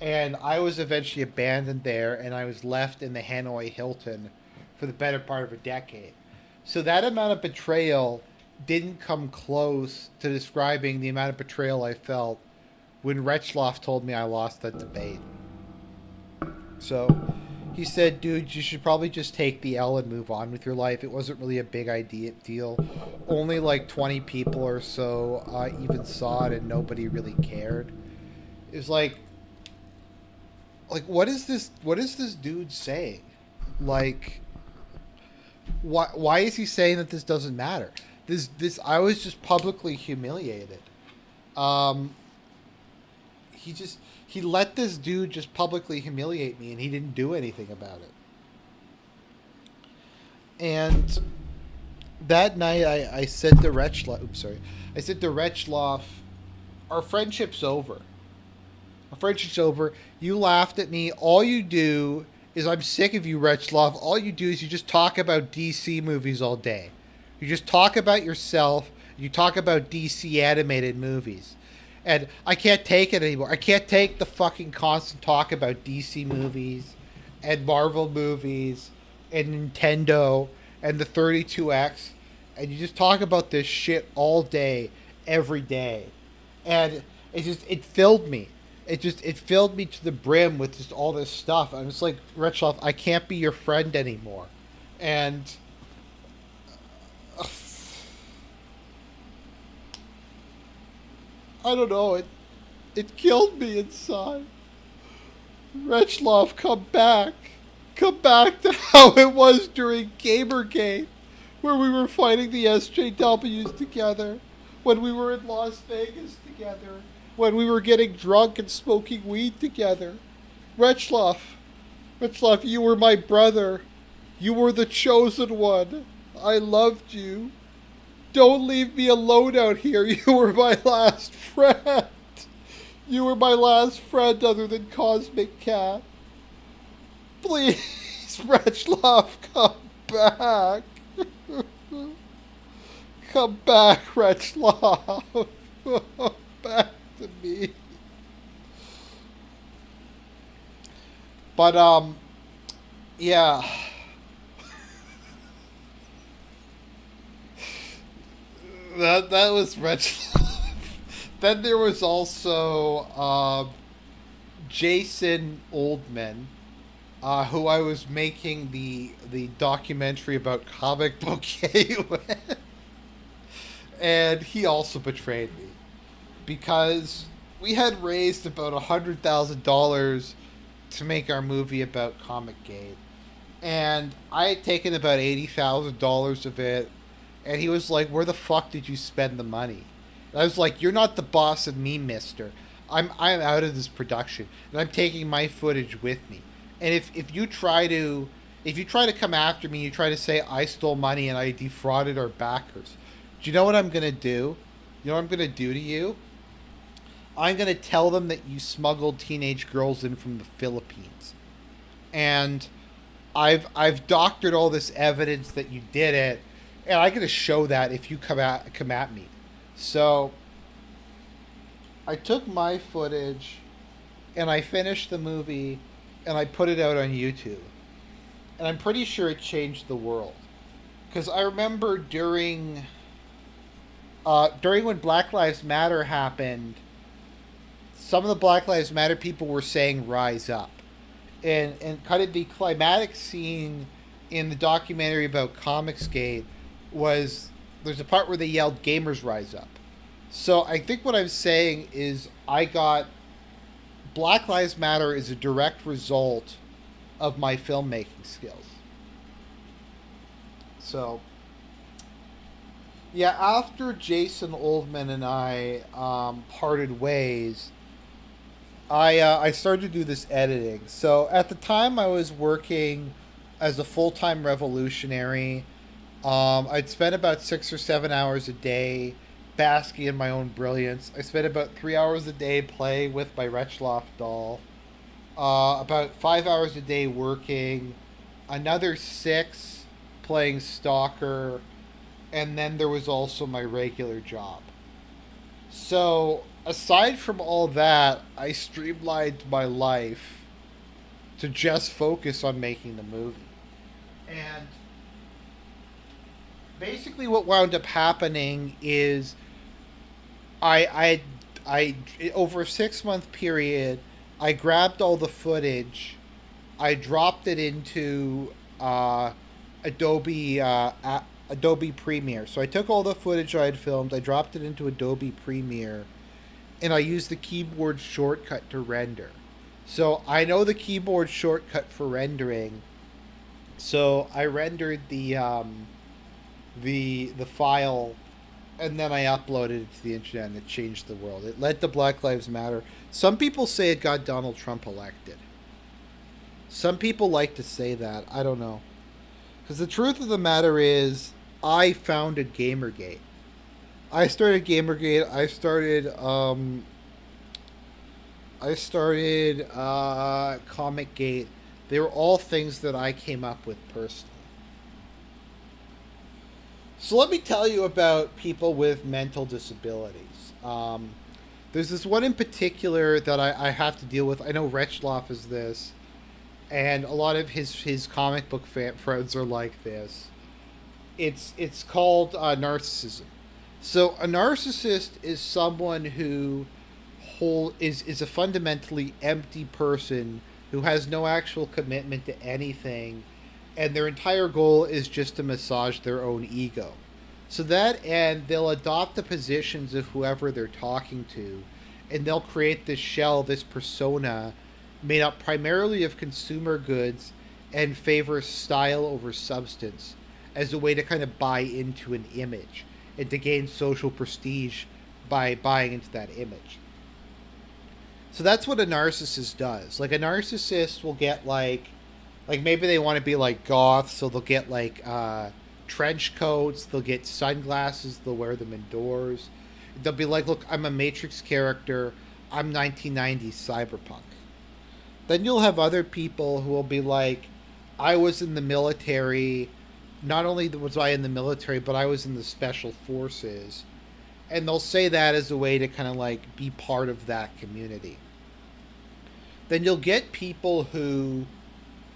And I was eventually abandoned there, and I was left in the Hanoi Hilton for the better part of a decade. So that amount of betrayal didn't come close to describing the amount of betrayal I felt when Retchloff told me I lost that debate. So he said, dude, you should probably just take the L and move on with your life. It wasn't really a big deal. Only like 20 people or so even saw it, and nobody really cared. It was like, what is this dude saying? Like, why is he saying that this doesn't matter? This I was just publicly humiliated. He let this dude just publicly humiliate me, and he didn't do anything about it. And that night I said to Retchloff, our friendship's over. Our friendship's over. You laughed at me. All you do is, I'm sick of you, Retchloff. All you do is you just talk about DC movies all day. You just talk about yourself. You talk about DC animated movies. And I can't take it anymore. I can't take the fucking constant talk about DC movies and Marvel movies and Nintendo and the 32X. And you just talk about this shit all day, every day. And it filled me. It filled me to the brim with just all this stuff. I'm just like, Retchloff, I can't be your friend anymore. And I don't know, it killed me inside. Retchloff, come back. Come back to how it was during Gamergate, where we were fighting the SJWs together, when we were in Las Vegas together, when we were getting drunk and smoking weed together. Retchloff, you were my brother. You were the chosen one. I loved you. Don't leave me alone out here. You were my last friend. You were my last friend other than Cosmic Cat. Please, Retchloff, come back. Come back, Retchloff. Back to me. But, yeah. That was Retchloff. Then there was also Jason Oldman, who I was making the documentary about Comic Bouquet with. And he also betrayed me, because we had raised about $100,000 to make our movie about Comic Gate, and I had taken about $80,000 of it, and he was like, "Where the fuck did you spend the money?" And I was like, "You're not the boss of me, mister. I'm out of this production, and I'm taking my footage with me. And if you try to come after me, you try to say I stole money and I defrauded our backers. Do you know what I'm gonna do? You know what I'm gonna do to you? I'm gonna tell them that you smuggled teenage girls in from the Philippines, and I've doctored all this evidence that you did it, and I'm gonna show that if you come at me." So I took my footage and I finished the movie and I put it out on YouTube, and I'm pretty sure it changed the world, because I remember during during when Black Lives Matter happened, some of the Black Lives Matter people were saying "Rise up," and kind of the climatic scene in the documentary about Comicsgate was there's a part where they yelled "Gamers Rise Up." So I think what I'm saying is I got Black Lives Matter is a direct result of my filmmaking skills. So yeah, after Jason Oldman and I parted ways, I started to do this editing. So at the time, I was working as a full time revolutionary. I'd spend about 6 or 7 hours a day basking in my own brilliance. I spent about 3 hours a day playing with my Retchloff doll. About 5 hours a day working. Another six playing Stalker, and then there was also my regular job. So, aside from all that, I streamlined my life to just focus on making the movie. And basically, what wound up happening is I over a 6 month period, I grabbed all the footage, I dropped it into Adobe Adobe Premiere. So I took all the footage I had filmed, I dropped it into Adobe Premiere, and I used the keyboard shortcut to render. So I know the keyboard shortcut for rendering. So I rendered the file, and then I uploaded it to the internet, and it changed the world. It led to Black Lives Matter. Some people say it got Donald Trump elected. Some people like to say that. I don't know. Because the truth of the matter is, I founded Gamergate. I started Gamergate. I started Comic Gate. They were all things that I came up with personally. So let me tell you about people with mental disabilities. There's this one in particular that I have to deal with. I know Retchloff is this, and a lot of his comic book friends are like this. It's called narcissism. So a narcissist is someone who is a fundamentally empty person who has no actual commitment to anything, and their entire goal is just to massage their own ego. So that, and they'll adopt the positions of whoever they're talking to, and they'll create this shell, this persona, made up primarily of consumer goods and favor style over substance as a way to kind of buy into an image and to gain social prestige by buying into that image. So that's what a narcissist does. Like a narcissist will get like maybe they want to be like goth, so they'll get like trench coats, they'll get sunglasses, they'll wear them indoors. They'll be like, look, I'm a Matrix character, I'm 1990s cyberpunk. Then you'll have other people who will be like, I was in the military, not only was I in the military, but I was in the special forces. And they'll say that as a way to kind of like be part of that community. Then you'll get people who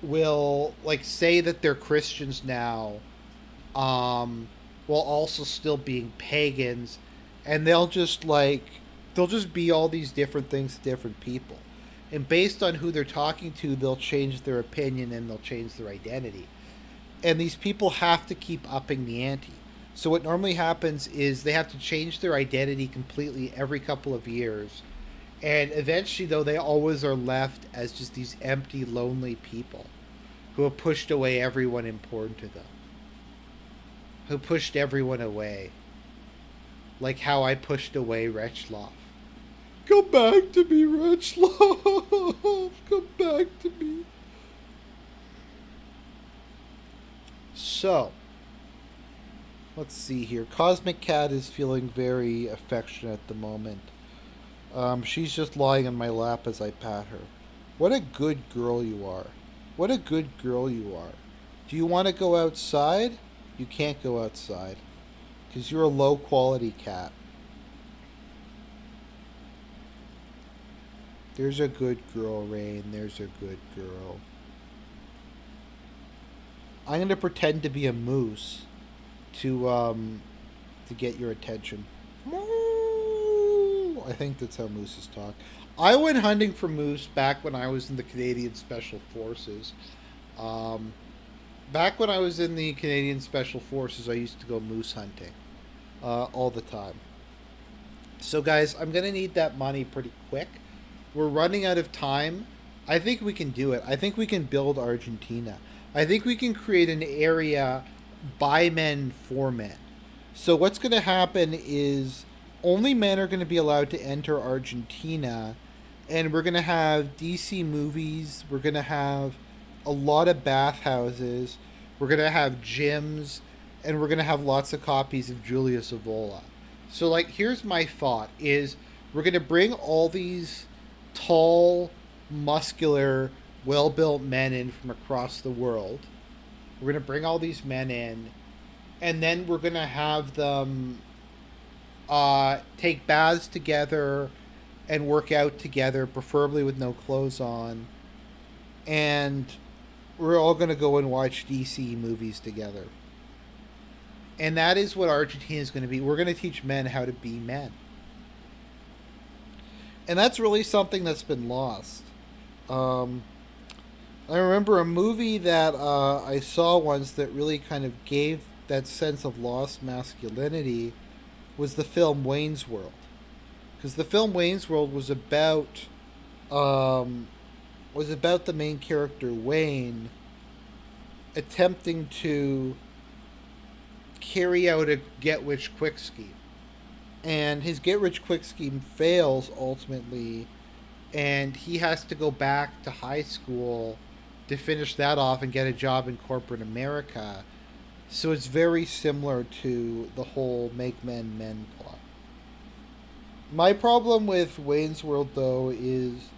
will like say that they're Christians now, while also still being pagans, and they'll just be all these different things to different people. And based on who they're talking to, they'll change their opinion and they'll change their identity. And these people have to keep upping the ante. So what normally happens is they have to change their identity completely every couple of years. And eventually, though, they always are left as just these empty, lonely people who have pushed away everyone important to them. Who pushed everyone away. Like how I pushed away Retchloff. Come back to me, Retchloff. Come back to me. So, let's see here. Cosmic Cat is feeling very affectionate at the moment. She's just lying on my lap as I pat her. What a good girl you are. What a good girl you are. Do you want to go outside? You can't go outside. Because you're a low quality cat. There's a good girl, Rain. There's a good girl. I'm going to pretend to be a moose to get your attention. I think that's how mooses talk. I went hunting for moose back when I was in the Canadian Special Forces. Um, Back when I was in the Canadian Special Forces, I used to go moose hunting all the time. So, guys, I'm going to need that money pretty quick. We're running out of time. I think we can do it. I think we can build Argentina. I think we can create an area by men for men. So, what's going to happen is only men are going to be allowed to enter Argentina, and we're going to have DC movies. We're going to have a lot of bathhouses. We're going to have gyms, and we're going to have lots of copies of Julius Evola. So, like, here's my thought is we're going to bring all these tall, muscular, well-built men in from across the world. We're going to bring all these men in, and then we're going to have them take baths together and work out together, preferably with no clothes on. And we're all going to go and watch DC movies together. And that is what Argentina is going to be. We're going to teach men how to be men. And that's really something that's been lost. I remember a movie that I saw once that really kind of gave that sense of lost masculinity was the film Wayne's World. Because the film Wayne's World was about the main character Wayne attempting to carry out a get-rich-quick scheme. And his get-rich-quick scheme fails ultimately, and he has to go back to high school to finish that off and get a job in corporate America. So it's very similar to the whole Make Men Men plot. My problem with Wayne's World, though, is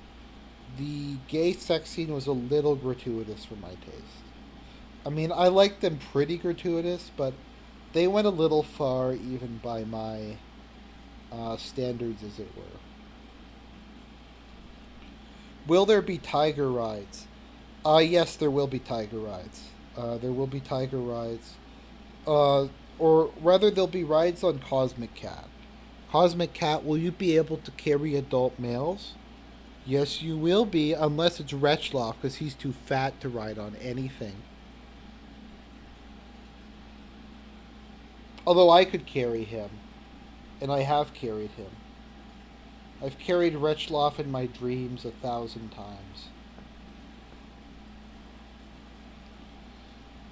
the gay sex scene was a little gratuitous for my taste. I mean, I like them pretty gratuitous, but they went a little far even by my standards, as it were. Will there be tiger rides? Yes, there will be tiger rides. There will be tiger rides. Or rather, there'll be rides on Cosmic Cat. Cosmic Cat, will you be able to carry adult males? Yes, you will be, unless it's Wretchloff, because he's too fat to ride on anything. Although I could carry him, and I have carried him. I've carried Wretchloff in my dreams 1,000 times.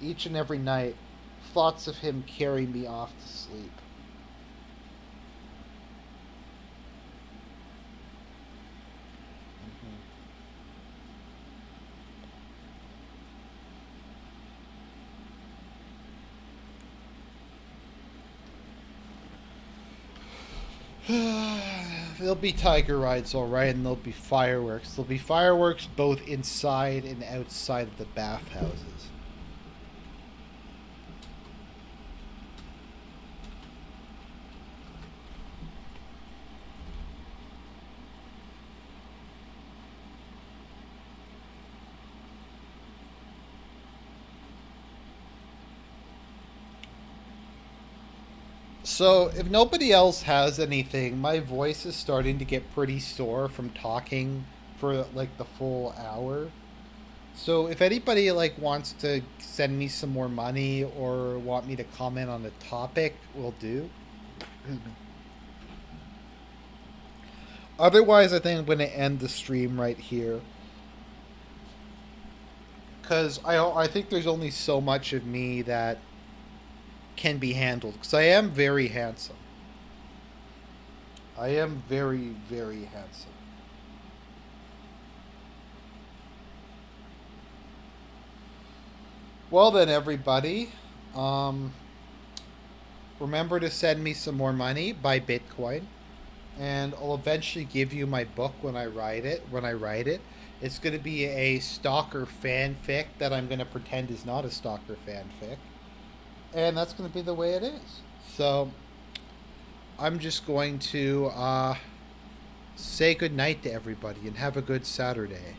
Each and every night, thoughts of him carry me off to sleep. There'll be tiger rides, all right, and there'll be fireworks. There'll be fireworks both inside and outside of the bathhouses. So, if nobody else has anything, my voice is starting to get pretty sore from talking for like the full hour. So, if anybody like wants to send me some more money or want me to comment on the topic, will do. Otherwise, I think I'm going to end the stream right here. Because I think there's only so much of me that can be handled, because I am very handsome. I am very, very handsome. Well then, everybody, remember to send me some more money by Bitcoin, and I'll eventually give you my book when I write it. It's going to be a Stalker fanfic that I'm going to pretend is not a Stalker fanfic. And that's going to be the way it is. So, I'm just going to say good night to everybody and have a good Saturday.